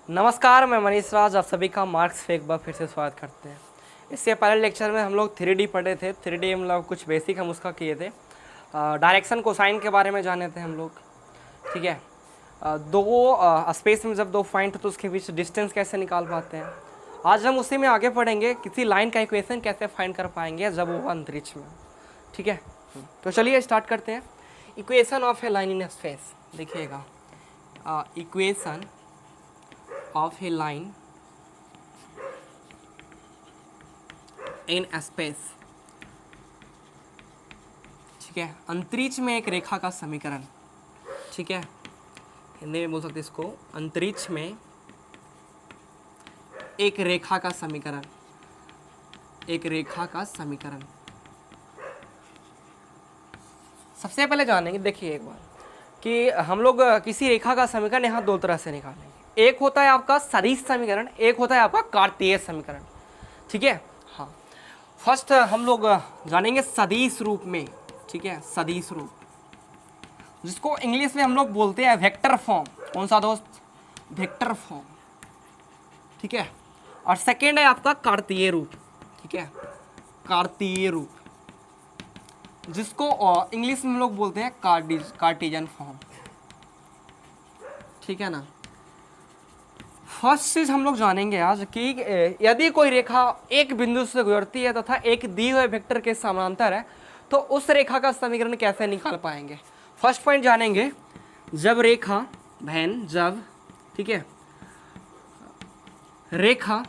नमस्कार, मैं मनीष राज, आप सभी का मार्क्स पे एक बार फिर से स्वागत करते हैं। इससे पहले लेक्चर में हम लोग 3D पढ़े थे। 3D मतलब कुछ बेसिक हम उसका किए थे। डायरेक्शन कोसाइन के बारे में जाने थे हम लोग, ठीक है। दो स्पेस में जब दो पॉइंट हो तो उसके बीच डिस्टेंस कैसे निकाल पाते हैं। आज हम उसी में आगे पढ़ेंगे, किसी लाइन का इक्वेशन कैसे फाइंड कर पाएंगे जब वो अंतरिक्ष में, ठीक है। तो चलिए स्टार्ट करते हैं। Equation of a line in space देखिएगा। Equation of a line in space, ठीक है। अंतरिक्ष में एक रेखा का समीकरण, ठीक है। हिंदी में बोल सकते इसको, अंतरिक्ष में एक रेखा का समीकरण, एक रेखा का समीकरण। सबसे पहले जानेंगे, देखिए एक बार कि हम लोग किसी रेखा का समीकरण यहाँ दो तरह से निकालेंगे। एक होता है आपका सदिश समीकरण, एक होता है आपका कार्तीय समीकरण, ठीक है। हाँ, फर्स्ट हम लोग जानेंगे सदिश रूप में, ठीक है। सदिश रूप, जिसको इंग्लिश में हम लोग बोलते हैं वेक्टर फॉर्म। कौन सा दोस्त? वेक्टर फॉर्म, ठीक है। और सेकेंड है आपका कार्तीय रूप, ठीक है। कार्तीय रूप, जिसको इंग्लिश में हम लोग बोलते हैं कार्टेशियन फॉर्म, ठीक है ना। फर्स्ट चीज हम लोग जानेंगे आज कि यदि कोई रेखा एक बिंदु से गुजरती है तथा एक दिए हुए वेक्टर के समानांतर है तो उस रेखा का समीकरण कैसे निकाल पाएंगे। फर्स्ट पॉइंट जानेंगे, जब रेखा जब, ठीक है, रेखा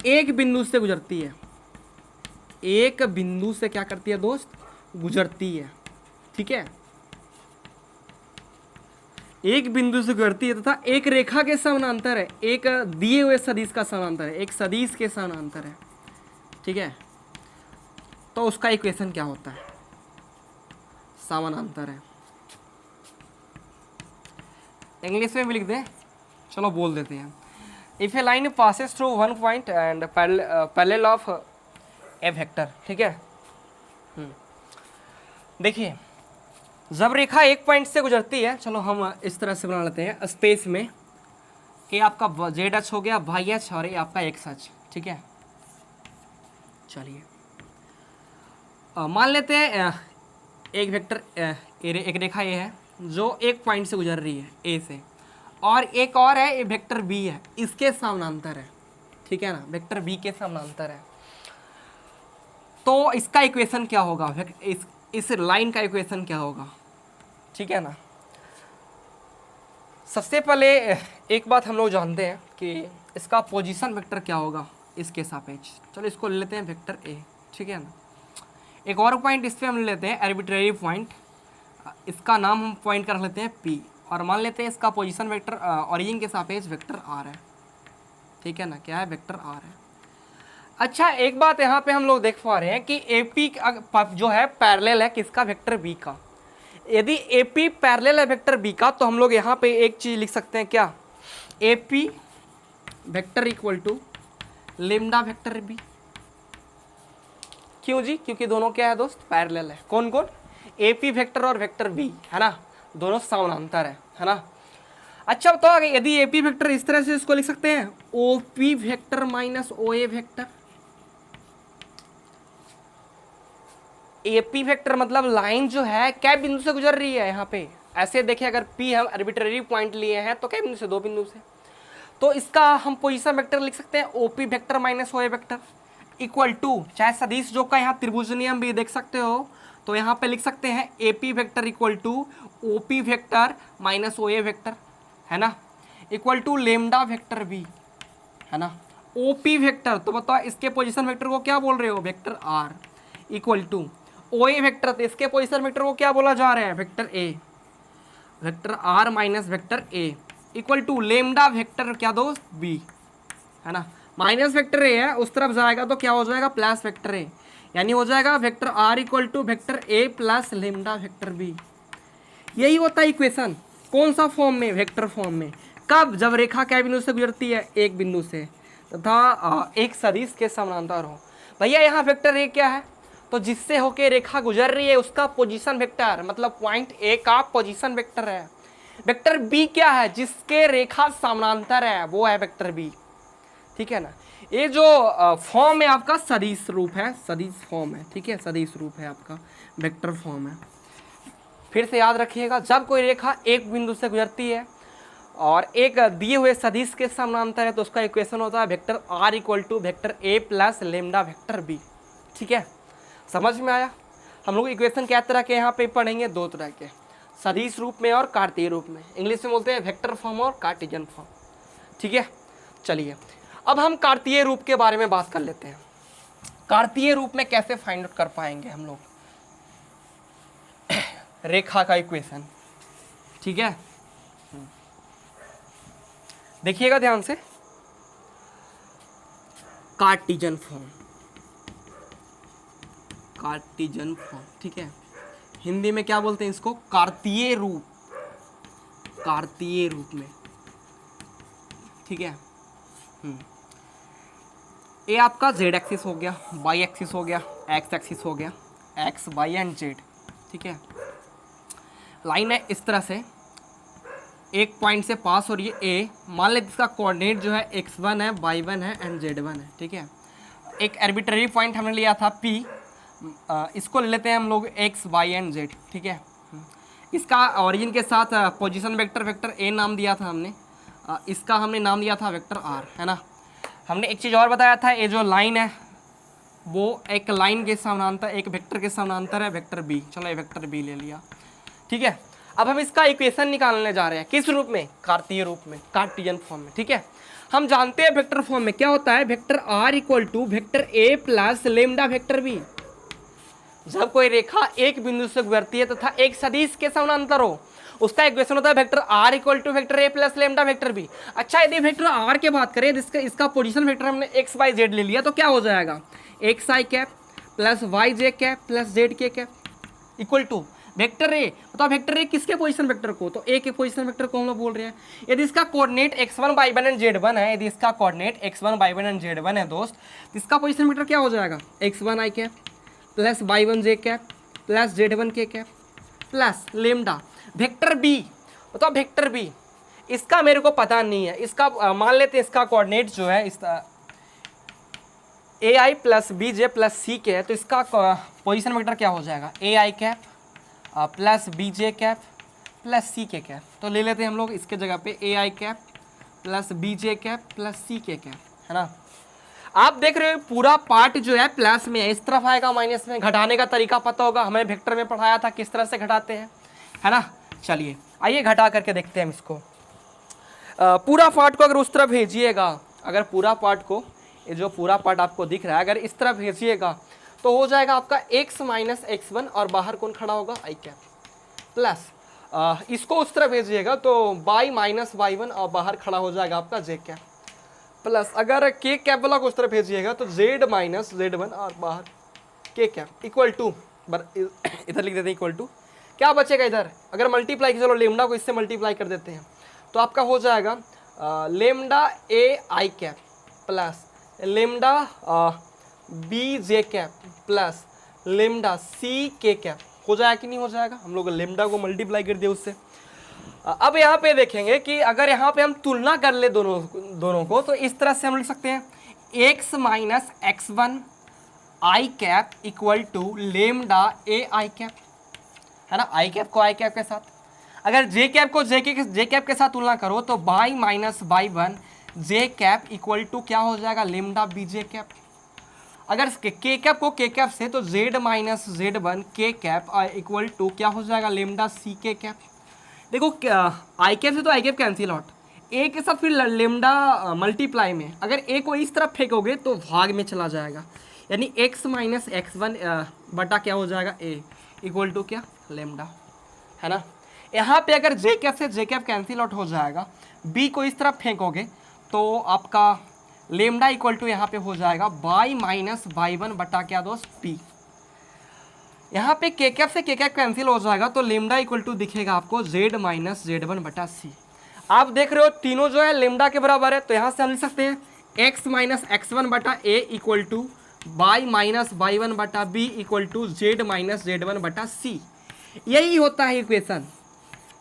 एक बिंदु से गुजरती है, एक बिंदु से क्या करती है दोस्त? गुजरती है, ठीक है। एक बिंदु से गुजरती है तथा एक रेखा के समानांतर है, एक दिए हुए सदिश का समानांतर है, एक सदिश के समानांतर है, ठीक है। तो उसका इक्वेशन क्या होता है? समानांतर है। इंग्लिश में भी लिख दें, चलो बोल देते हैं। If A line passes through one point and parallel of A vector, ठीक है। देखिए, जब रेखा एक पॉइंट से गुजरती है, चलो हम इस तरह से बना लेते हैं। स्पेस में ये आपका जेड एच हो गया, वाई एच, और ये आपका एक्स एच, ठीक है। चलिए मान लेते हैं एक वेक्टर, एक रेखा ये है जो एक पॉइंट से गुजर रही है ए से, और एक और है ये वेक्टर बी है, इसके समानांतर है, ठीक है ना। वेक्टर बी के समानांतर है। तो इसका इक्वेशन क्या होगा? इस लाइन का इक्वेशन क्या होगा, ठीक है ना। सबसे पहले एक बात हम लोग जानते हैं कि इसका पोजीशन वेक्टर क्या होगा इसके सापेक्ष। चलो इसको ले लेते हैं वेक्टर ए, ठीक है ना। एक और पॉइंट इस पर हम ले लेते हैं आर्बिट्रेरी पॉइंट, इसका नाम हम पॉइंट कर लेते हैं पी, और मान लेते हैं इसका पोजीशन वेक्टर ओरिजिन के सापेक्ष वेक्टर आर है, ठीक है ना। क्या है? वेक्टर आर है। अच्छा, एक बात यहाँ पे हम लोग देख पा रहे हैं कि ए पी जो है पैरेलल है किसका? वेक्टर बी का। यदि ए पी पैरेलल है वेक्टर बी का तो हम लोग यहाँ पे एक चीज लिख सकते हैं, क्या? A P vector equal to lambda vector B. क्यों जी? क्योंकि दोनों क्या है दोस्त? पैरेलल है। कौन कौन? ए पी वेक्टर और वेक्टर बी, है ना, दोनों समानांतर है ना। अच्छा, तो यदि ए पी वेक्टर इस तरह से इसको लिख सकते हैं, ओ P vector minus O A vector. AP vector मतलब लाइन जो है क्या बिंदु से गुजर रही है यहाँ पे। ऐसे देखिए, अगर पी हम आर्बिट्रेरी पॉइंट लिए हैं तो क्या बिंदु से? दो बिंदु से। तो इसका हम पोजीशन वेक्टर लिख सकते हैं OP vector minus O A vector equal to, चाहे सदिश जो का यहाँ त्रिभुज नियम भी देख सकते हो, तो यहाँ पे लिख सकते हैं AP vector equal to OP vector minus O A vector, है ना, equal to lambda vector B, है ना। ओपी वेक्टर तो बताओ इसके पोजीशन वेक्टर को क्या बोल रहे हो? Vector R, equal to O A vector, तो इसके पोजीशन वेक्टर को क्या बोला जा रहा है? Vector A, vector R minus vector A, equal to lambda vector क्या दोस्त? बी, है ना। माइनस वेक्टर ए है, उस तरफ जाएगा तो क्या हो जाएगा? प्लस वेक्टर ए, यानी हो जाएगा vector R equal to vector A plus lambda vector B. यही होता है इक्वेशन। कौन सा फॉर्म में? वेक्टर फॉर्म में। कब? जब रेखा क्या बिंदु से गुजरती है? एक बिंदु से, तथा एक सदिश के समानांतर हो। भैया यहाँ वेक्टर ए क्या है? तो जिससे होके रेखा गुजर रही है उसका पोजीशन वेक्टर, मतलब पॉइंट ए का पोजीशन वेक्टर है। वेक्टर बी क्या है? जिसके रेखा समानांतर है वो है वेक्टर बी, ठीक है ना। ये जो फॉर्म है आपका सदिश रूप है, सदिश फॉर्म है, ठीक है, सदिश रूप है आपका, वेक्टर फॉर्म है। फिर से याद रखिएगा, जब कोई रेखा एक बिंदु से गुजरती है और एक दिए हुए सदिश के समानांतर है तो उसका इक्वेशन होता है vector R equal to vector A plus lambda vector B, ठीक है। समझ में आया? हम लोग इक्वेशन क्या तरह के यहाँ पे पढ़ेंगे? दो तरह के, सदिश रूप में और कार्तीय रूप में। इंग्लिश में बोलते हैं वेक्टर फॉर्म और कार्टेशियन फॉर्म, ठीक है। चलिए अब हम कार्तीय रूप के बारे में बात कर लेते हैं। कार्तीय रूप में कैसे फाइंड आउट कर पाएंगे हम लोग रेखा का इक्वेशन, ठीक है। देखिएगा ध्यान से, कार्टेशियन फॉर्म, कार्टेशियन फॉर्म, ठीक है। हिंदी में क्या बोलते हैं इसको? कार्तीय रूप, कार्तीय रूप में, ठीक है। ये आपका जेड एक्सिस हो गया, वाई एक्सिस हो गया, एक्स एक्सिस हो गया, एक्स वाई एंड जेड, ठीक है। लाइन है इस तरह से, एक पॉइंट से पास हो रही है ए, मान लेते इसका कोऑर्डिनेट जो है x1 है, y1 है एंड z1 है, ठीक है। एक आर्बिट्रेरी पॉइंट हमने लिया था p, इसको ले लेते हैं हम लोग x, y एंड z, ठीक है। इसका ऑरिजिन के साथ पोजीशन वेक्टर वेक्टर a नाम दिया था हमने, इसका हमने नाम दिया था वेक्टर r, है ना। हमने एक चीज़ और बताया था, ये जो लाइन है वो एक लाइन के समानांतर, एक वेक्टर के समानांतर है, वेक्टर b। चलो ये वेक्टर b ले लिया, ठीक है। अब हम इसका इक्वेशन निकालने जा रहे हैं, किस रूप में? कार्तीय रूप में, कार्टेशियन फॉर्म में, ठीक है। हम जानते हैं वेक्टर फॉर्म में क्या होता है, vector R equal to vector A plus lambda vector B. जब कोई रेखा एक बिंदु से गुजरती है तथा एक सदिश के समानांतर हो, उसका इक्वेशन होता है vector R equal to vector A plus lambda vector B. अच्छा, यदि वेक्टर आर की बात करें, इसका पोजीशन वेक्टर हमने एक्स वाई जेड ले लिया, तो क्या हो जाएगा? X I cap plus Y J cap plus Z K cap equal to vector A. बताओ वेक्टर ए किसके पोजीशन वेक्टर को? तो ए के पोजीशन वेक्टर को हम लोग बोल रहे हैं। यदि इसका coordinate x1 y1 and z1 है, यदि इसका coordinate x1 y1 and z1 है दोस्त, तो इसका पोजीशन वेक्टर क्या हो जाएगा? x1 i cap plus y1 j cap plus z1 k cap plus lambda vector B. बताओ वेक्टर बी, इसका मेरे को पता नहीं है, इसका मान लेते हैं इसका कोऑर्डिनेट जो है इस a i plus b j plus c k है, तो इसका पोजीशन वेक्टर क्या हो जाएगा? A I cap plus b J cap plus c k cap. तो ले लेते हैं हम लोग इसके जगह पे a I cap plus b J cap plus c k cap, है ना। आप देख रहे हो पूरा पार्ट जो है प्लस में है, इस तरफ आएगा माइनस में। घटाने का तरीका पता होगा, हमें वेक्टर में पढ़ाया था किस तरह से घटाते हैं, है ना। चलिए आइए घटा करके देखते हैं हम इसको। पूरा पार्ट को अगर उस तरफ भेजिएगा, अगर पूरा पार्ट को, ये जो पूरा पार्ट आपको दिख रहा है, अगर इस तरफ भेजिएगा तो हो जाएगा आपका x माइनस x1 और बाहर कौन खड़ा होगा? आई कैप प्लस इसको उस तरफ भेजिएगा तो y माइनस y1 और बाहर खड़ा हो जाएगा आपका j कैप प्लस अगर k कैप वाला को उस तरफ भेजिएगा तो z माइनस z1 और बाहर k कैप इक्वल टू, इधर लिख देते हैं इक्वल टू, क्या बचेगा इधर? अगर मल्टीप्लाई, चलो लेमडा को इससे मल्टीप्लाई कर देते हैं तो आपका हो जाएगा लेमडा ए आई cap plus lambda B J cap plus lambda c k cap. हो जाएगा कि नहीं हो जाएगा? हम लोग लेमडा को मल्टीप्लाई कर दिए उससे। अब यहाँ पे देखेंगे कि अगर यहाँ पे हम तुलना कर ले दोनों को, तो इस तरह से हम लिख सकते हैं X minus x one I cap equal to lambda A I cap, है ना। आई कैप को आई कैप के साथ, अगर जे कैप को जे कैप के साथ तुलना करो तो Y minus by one J cap equal to क्या हो जाएगा? Lambda B J cap. अगर के कैप को के कैप से, तो Z minus Z one K cap equal to क्या हो जाएगा? Lambda c k cap. देखो आई कैप से तो आई कैप कैंसिल आउट, ए के साथ फिर लेमडा मल्टीप्लाई में, अगर ए को इस तरफ फेंकोगे तो भाग में चला जाएगा, यानी एक्स माइनस एक्स वन बटा क्या हो जाएगा? ए इक्वल टू क्या? लेमडा, है ना। यहाँ पे अगर जे कैप से जे कैप कैंसिल आउट हो जाएगा, बी को इस तरफ फेंकोगे तो आपका लेमडा इक्वल टू यहाँ पे हो जाएगा बाई माइनस बाई वन बटा क्या दोस्त? पी। यहाँ पे के कैप से के कैप कैंसिल हो जाएगा तो लेमडा इक्वल टू दिखेगा आपको जेड माइनस जेड वन बटा सी। आप देख रहे हो तीनों जो है लेमडा के बराबर है, तो यहाँ से हम लिख सकते हैं एक्स माइनस एक्स वन बटा a equal to y minus by one बटा b equal to z minus Z one बटा सी। यही होता है इक्वेशन,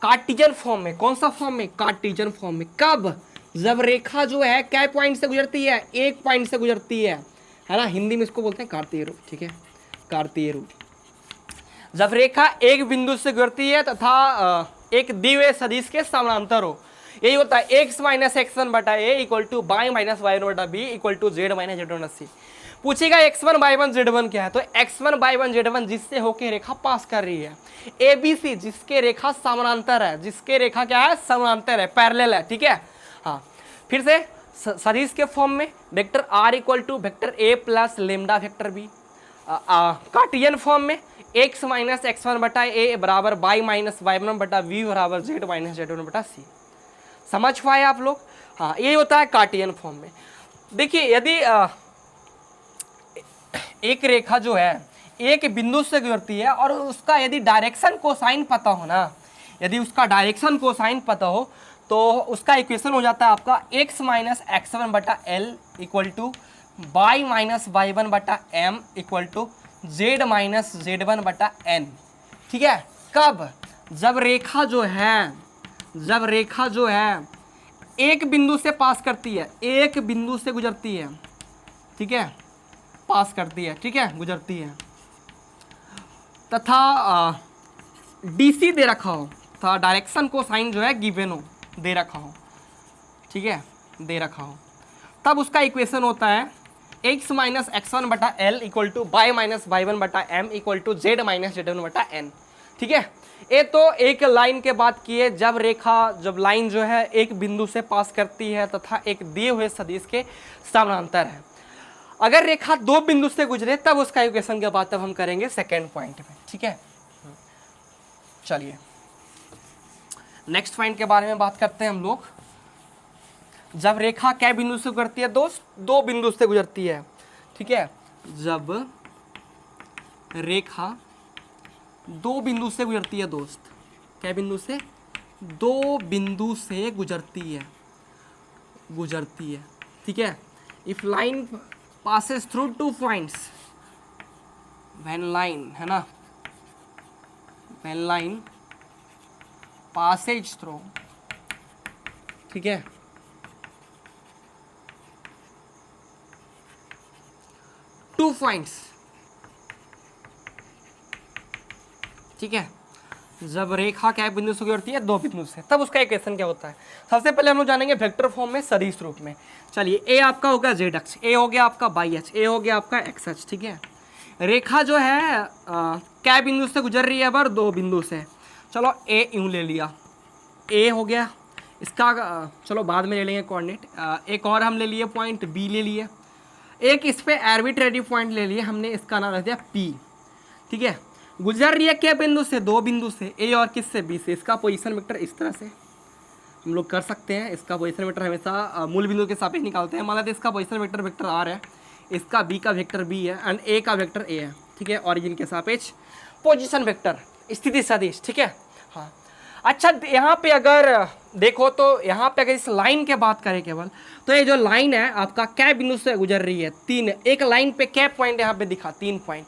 कार्टेशियन फॉर्म में। कौन सा फॉर्म में? कार्टेशियन फॉर्म में। कब? जब रेखा जो है क्या पॉइंट से गुजरती है? एक पॉइंट से गुजरती है ना, हिंदी में इसको बोलते हैं कार्तीय रूप, ठीक है, कार्तीय रूप। जब रेखा एक बिंदु से गुजरती है तथा एक दी हुए सदिश के समानांतर हो, यही होता है एक्स माइनस एक्स वन बटा a equal to y minus Y one बटा b equal to z minus Z one c. पूछेगा x one y one z one क्या है, तो x one y one z one जिससे होकर रेखा पास कर रही है। ए बी सी जिसके रेखा समानांतर है, जिसके रेखा क्या है? समानांतर है, पैरेलल है, ठीक है। हाँ, फिर से सदिश के फॉर्म में vector R equal to vector A plus lambda vector B. Cartesian form में एक्स माइनस एक्स वन बटा ए बराबर वाई माइनस वाई वन बटा वी बराबर जेड माइनस जेड वन बटा सी। समझ पाए आप लोग? हाँ, ये होता है कार्टेशियन फॉर्म में। देखिए यदि एक रेखा जो है एक बिंदु से गुजरती है और उसका यदि डायरेक्शन कोसाइन पता हो ना, यदि उसका डायरेक्शन कोसाइन पता हो तो उसका इक्वेशन हो जाता है आपका एक्स माइनस एक्स वन बटा l equal to y minus Y one बटा m equal to z minus Z one बटा एन, ठीक है। कब? जब रेखा जो है एक बिंदु से पास करती है, एक बिंदु से गुजरती है, ठीक है, पास करती है, ठीक है, गुजरती है, तथा डीसी दे रखा हो, तथा डायरेक्शन को साइन जो है गिवन हो, दे रखा हो, ठीक है, दे रखा हो, तब उसका इक्वेशन होता है एक्स माइनस एक्स वन बटा l equal to y minus Y one बटा m equal to z minus Z one बटा एन, ठीक है। ये तो एक लाइन के बात किए जब लाइन जो है एक बिंदु से पास करती है तथा एक दिए हुए सदिश के समानांतर है। अगर रेखा दो बिंदु से गुजरे तब उसका इक्वेशन के बाद तब हम करेंगे सेकेंड पॉइंट में, ठीक है। चलिए नेक्स्ट पॉइंट के बारे में बात करते हैं हम लोग। जब रेखा क्या बिंदु से गुजरती है दोस्त? दो बिंदु से गुजरती है, ठीक है। जब रेखा दो बिंदु से गुजरती है दोस्त, क्या बिंदु से? दो बिंदु से गुजरती है, ठीक है। If line passes through two points, when line है ना, when line passes through, ठीक है, two points, ठीक है। जब रेखा क्या बिंदु से गुजरती है? दो बिंदु से, तब उसका इक्वेशन क्या होता है? सबसे पहले हम लोग जानेंगे वेक्टर फॉर्म में सदिश रूप में। चलिए ए आपका होगा जेड अक्ष, ए हो गया आपका वाई अक्ष, ए हो गया आपका एक्स अक्ष, ठीक है। रेखा जो है क्या बिंदु से गुजर रही है? बार दो बिंदु से। चलो ए यूँ ले लिया, ए हो गया इसका, चलो बाद में ले लेंगे कोऑर्डिनेट। एक और हम ले लिए पॉइंट बी ले लिए, एक इस पर आर्बिट्रेरी पॉइंट ले लिए हमने, इसका नाम रख दिया पी, ठीक है। गुजर रही है क्या बिंदु से? दो बिंदु से, ए और किस से? बी से। इसका पोजीशन वेक्टर इस तरह से हम लोग कर सकते हैं। इसका पोजीशन वेक्टर हमेशा मूल बिंदु के सापेक्ष निकालते हैं। मान लेते हैं इसका पोजीशन वेक्टर वेक्टर आर है, इसका बी का वेक्टर बी है एंड ए का वेक्टर ए है, ठीक है। ऑरिजिन के सापेक्ष पोजीशन वेक्टर स्थिति सदिश, ठीक है। हाँ, अच्छा यहाँ पे अगर देखो तो यहाँ पे अगर इस लाइन के बात करें केवल, तो ये जो लाइन है आपका क्या बिंदु से गुजर रही है? तीन। एक लाइन पे क्या पॉइंट यहाँ पे दिखा? 3 पॉइंट।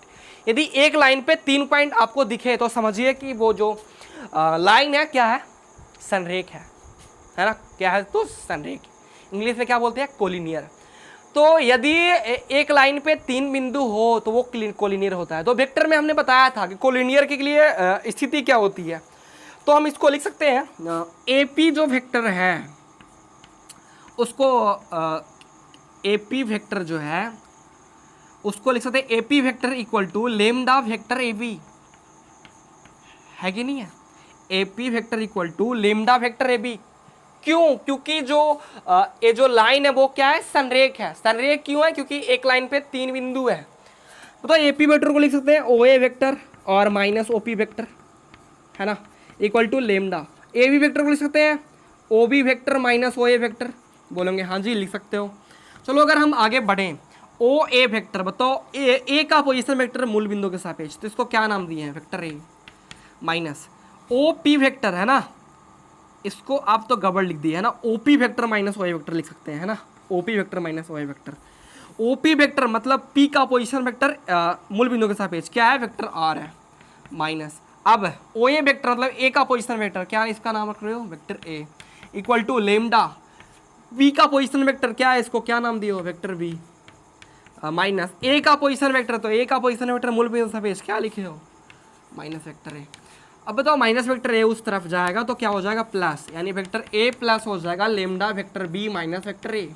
यदि एक लाइन पे 3 पॉइंट आपको दिखे तो समझिए कि वो जो लाइन है क्या है? संरेख है ना? क्या है? तो संरेख, इंग्लिश में क्या बोलते हैं? कोलिनियर। तो यदि एक लाइन पे 3 बिंदु हो तो वो कोलिनियर होता है। तो वेक्टर में हमने बताया था कि कोलिनियर के लिए स्थिति क्या होती है, तो हम इसको लिख सकते हैं एपी जो वेक्टर है उसको एपी वेक्टर जो है उसको लिख सकते हैं AP vector equal to lambda vector A B, है कि नहीं है? AP vector equal to lambda vector A B. क्यों? क्योंकि जो ये जो लाइन है वो क्या है? संरेख है। संरेख क्यों है? क्योंकि एक लाइन पे 3 बिंदु है। तो एपी वेक्टर को लिख सकते हैं ओ ए वेक्टर और माइनस ओपी वेक्टर, है ना, equal to lambda. A B vector को लिख सकते हैं O B vector minus O A vector. बोलेंगे हाँ जी लिख सकते हो। चलो अगर हम आगे बढ़ें, ओ ए वेक्टर बताओ, ए का पोजीशन वेक्टर मूल बिंदु के सापेक्ष, तो इसको क्या नाम दिए हैं? Vector A minus O P vector, है ना, इसको आप तो गड़बड़ लिख दिए है ना, ओ P vector minus O A vector लिख सकते हैं, है ना, ओ P vector minus O A vector. O P vector मतलब पी का पोजीशन वेक्टर मूल बिंदु के सापेक्ष क्या है? वेक्टर आर है, माइनस अब ओ ए वेक्टर मतलब ए का पोजिशन वेक्टर, क्या इसका नाम रख रहे हो, vector A equal to lambda B का पोजिशन वेक्टर, क्या है इसको क्या नाम दिए हो, वेक्टर बी माइनस ए का पोजिशन वेक्टर, तो ए का पोजिशन वेक्टर मूल बिंदु सफेद क्या लिखे हो, माइनस वेक्टर ए। अब बताओ माइनस वेक्टर ए उस तरफ जाएगा तो क्या हो जाएगा प्लस, यानी वेक्टर ए प्लस हो जाएगा lambda vector B minus vector A.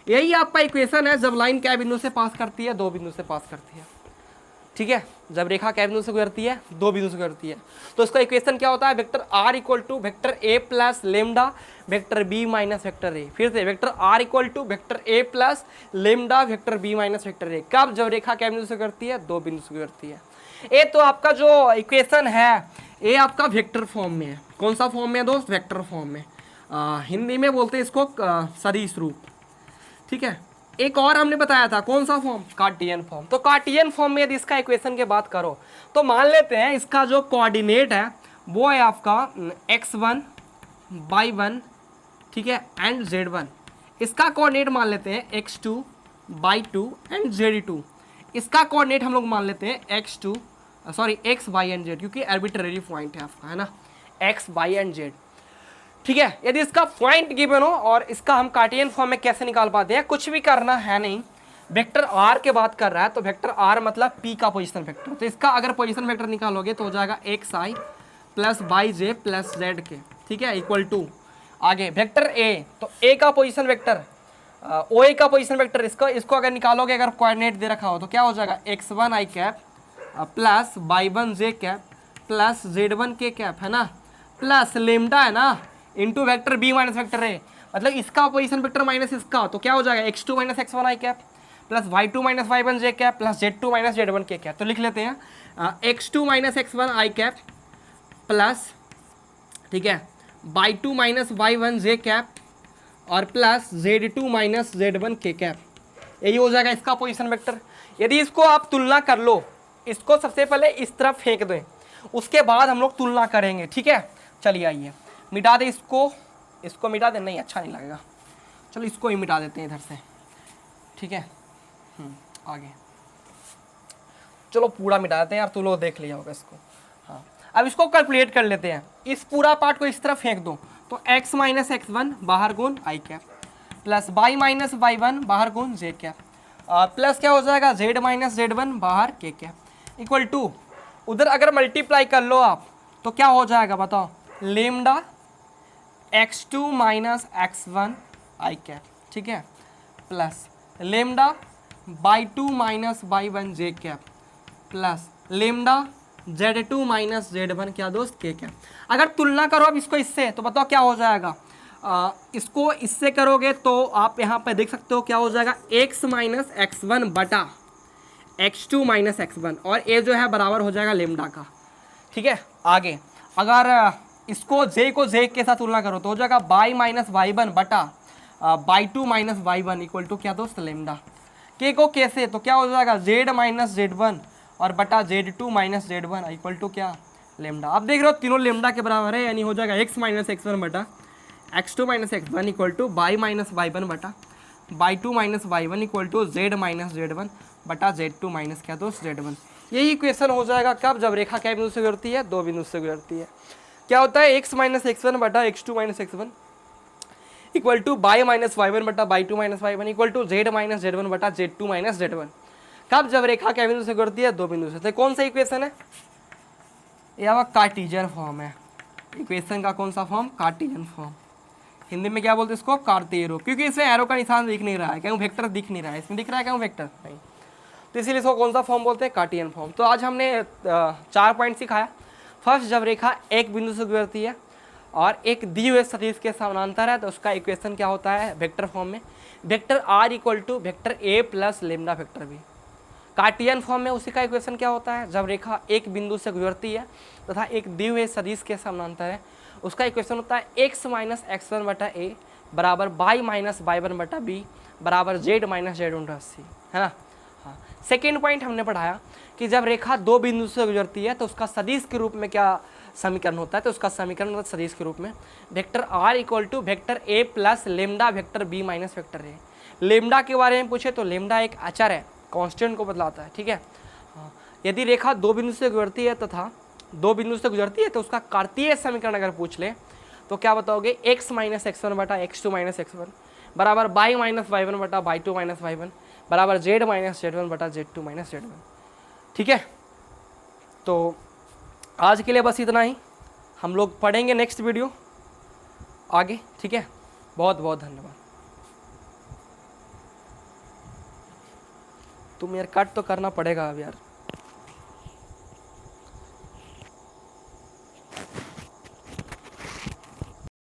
यही आपका इक्वेशन है जब लाइन क्या बिंदु से पास करती है, दो बिंदु से पास करती है, ठीक है। जब रेखा क्या बिंदु से गुजरती है, दो बिंदु से गुजरती है, तो इसका इक्वेशन क्या होता है, vector R equal to vector A plus lambda vector B minus vector A. फिर से vector R equal to vector A plus lambda vector B minus vector A. कब, जब रेखा क्या बिंदु से गुजरती है, दो बिंदु से गुजरती है। ये तो आपका जो इक्वेशन है ये आपका वेक्टर फॉर्म में है। कौन सा फॉर्म में है दोस्त, वेक्टर फॉर्म में। हिंदी में बोलते हैं इसको सदिश रूप, ठीक है। एक और हमने बताया था कौन सा फॉर्म, कार्टियन फॉर्म। तो कार्टियन फॉर्म में यदि इसका इक्वेशन की बात करो तो मान लेते हैं इसका जो कोऑर्डिनेट है वो है आपका x1 y1, ठीक है, एंड z1। इसका कोऑर्डिनेट मान लेते हैं x2 y2 एंड z2। इसका कोऑर्डिनेट हम लोग मान लेते हैं x x y and z, क्योंकि आर्बिट्रेरी पॉइंट है आपका, है ना, x y एंड z, ठीक है। यदि इसका पॉइंट गिवन हो और इसका हम कार्टियन फॉर्म में कैसे निकाल पाते हैं, कुछ भी करना है नहीं। वेक्टर आर के बात कर रहा है तो वेक्टर आर मतलब पी का पोजीशन वेक्टर, तो इसका अगर पोजीशन वेक्टर निकालोगे तो हो जाएगा X I plus by J plus Z के, ठीक है, इक्वल टू आगे वेक्टर ए, तो ए का पोजीशन वेक्टर ओ ए का पोजीशन वेक्टर, इसको अगर निकालोगे, अगर कोऑर्डिनेट दे रखा हो तो क्या हो जाएगा x1 आई कैप प्लस y1 जे कैप प्लस z1 के कैप, है ना, प्लस लेमडा है ना into vector B minus vector A, मतलब इसका पोजीशन वेक्टर माइनस इसका, तो क्या हो जाएगा x2 माइनस x1 आई cap plus y2 minus y1 जे cap plus z2 minus z1 के कैप। तो लिख लेते हैं x2 माइनस x1 आई कैप प्लस, ठीक है, y2 माइनस y1 जे कैप और प्लस z2 माइनस z1 के कैप। यही हो जाएगा इसका पोजीशन वेक्टर। यदि इसको आप तुलना कर लो, इसको सबसे पहले इस तरफ फेंक दें, उसके बाद हम लोग तुलना करेंगे, ठीक है। चलिए आइए मिटा दे इसको मिटा दे, नहीं अच्छा नहीं लगेगा, चलो इसको ही मिटा देते हैं इधर से, ठीक है। आगे चलो पूरा मिटा देते हैं यार, तू लोग देख लिया होगा इसको। हाँ, अब इसको कैलकुलेट कर लेते हैं। इस पूरा पार्ट को इस तरफ फेंक दो तो x माइनस x1 बाहर गुण i cap plus y minus y1 बाहर गुण जे कैप प्लस क्या हो जाएगा z माइनस z1 बाहर के कैप इक्वल टू, उधर अगर मल्टीप्लाई कर लो आप तो क्या हो जाएगा बताओ, लेमडा x2 माइनस x1 आई कैप, ठीक है, plus lambda y2 minus y1 जे cap plus lambda z2 minus z1 क्या दोस्त के कैप। अगर तुलना करो अब इसको इससे तो बताओ क्या हो जाएगा, इसको इससे करोगे तो आप यहाँ पे देख सकते हो क्या हो जाएगा, x माइनस x1 बटा x2 माइनस x1, और ये जो है बराबर हो जाएगा लेमडा का, ठीक है। आगे अगर इसको j को j के साथ तुलना करो तो हो जाएगा y माइनस y1 बटा y2 minus y1 equal to क्या दोस्त लेमडा। के को कैसे, तो क्या हो जाएगा z माइनस z1 और बटा z2 minus z1 equal to क्या लेमडा। आप देख रहे हो तीनों लेमडा के बराबर है, यानी हो जाएगा x माइनस x1 बटा x2 minus x1 equal to y minus y1 बटा y2 minus y1 equal to z minus z1 बटा z2 माइनस क्या दोस्त z1। यही इक्वेशन हो जाएगा कब, जब रेखा क्या बिंदु से गुजरती है, दो बिंदु से गुजरती है। क्या होता है x माइनस x1 बटा x2 minus x1 equal to y minus y1 बटा y2 minus y1 equal to z minus z1 बटा z2 माइनस z1। कब, जब रेखा क्या बिंदु से गुजरती है, दो बिंदु से। तो कौन सा इक्वेशन है, ये आपका कार्टेशियन फॉर्म है। इक्वेशन का कौन सा फॉर्म, कार्टेशियन फॉर्म। हिंदी में क्या बोलते हैं इसको, कार्तीय रूप, क्योंकि इसमें एरो का निशान दिख नहीं रहा है, क्यों वेक्टर दिख नहीं रहा है, इसमें दिख रहा है क्यों वेक्टर नहीं, तो इसीलिए इसको कौन सा फॉर्म बोलते हैं, कार्टेशियन फॉर्म। तो आज हमने 4 पॉइंट सिखाया। फर्स्ट, जब रेखा एक बिंदु से गुजरती है और एक दी हुए सदिश के समानांतर है तो उसका इक्वेशन क्या होता है, वेक्टर फॉर्म में, vector R equal to vector A plus lambda vector B. Cartesian form में उसी का इक्वेशन क्या होता है, जब रेखा एक बिंदु से गुजरती है तथा एक दिए हुए सदिश के समानांतर है, उसका इक्वेशन होता है x माइनस x1 बटा ए बराबर y माइनस y1 बटा बी बराबर z माइनस z1 सी, है ना। हाँ, सेकेंड पॉइंट हमने पढ़ाया कि जब रेखा दो बिंदु से गुजरती है तो उसका सदिश के रूप में क्या समीकरण होता है, तो उसका समीकरण मतलब सदिश के रूप में vector R equal to vector A plus lambda vector B minus vector A. Lambda के बारे में पूछे तो लेमडा एक अचर है, कांस्टेंट को बदलाता है, ठीक है। हाँ, यदि रेखा दो बिंदु से गुजरती है तथा दो बिंदु से गुजरती है, तो उसका कार्तीय समीकरण अगर पूछ ले तो क्या बताओगे, x माइनस एक्स वन बटा x2 माइनस x1 बराबर y माइनस y1 बटा y2 माइनस y1 बराबर z माइनस z1 बटा z2 माइनस z1। ठीक है, तो आज के लिए बस इतना ही, हम लोग पढ़ेंगे नेक्स्ट वीडियो आगे। ठीक है, बहुत बहुत धन्यवाद। तुम यार कट तो करना पड़ेगा अब यार।